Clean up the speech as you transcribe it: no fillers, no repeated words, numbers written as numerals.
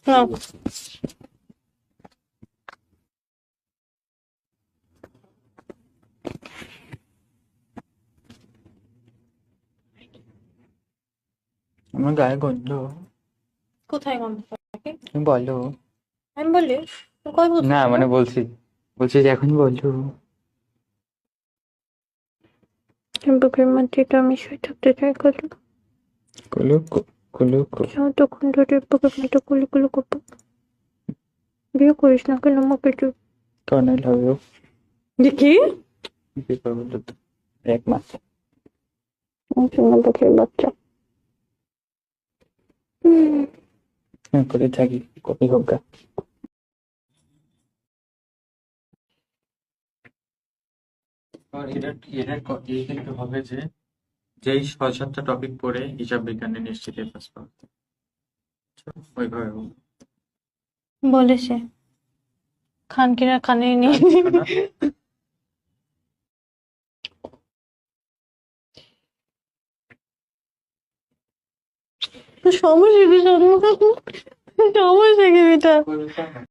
নাও। আমার গায়ে গন্ধ। কোথায় গন্ধ থাকে? তুমি বলো। আমি বলি কই বলছিস না মানে বলছি যে এখন বলো। বুকের মধ্যে তো আমি শুয়ে থাকতে চাই কত কুলু কুলু তখন ধরে বুকের মধ্যে কুলু কুলু করবো। বিয়ে করিস না কেন আমাকে তুই? কর্নেল হবে দেখি বিয়ে বললো তো 1 মাস বুকের বাচ্চা। করে থাকি কপি হোক গা। আর এটা কিন্তু হবে যে যেই 6-7টা টপিক পড়ে হিসাব বিজ্ঞানে নিশ্চিত পাস পাবে ওইভাবে হোক। বলেছে খানকিরা কানে নিয়ে সমস্যা কি সমস্যা কি এটা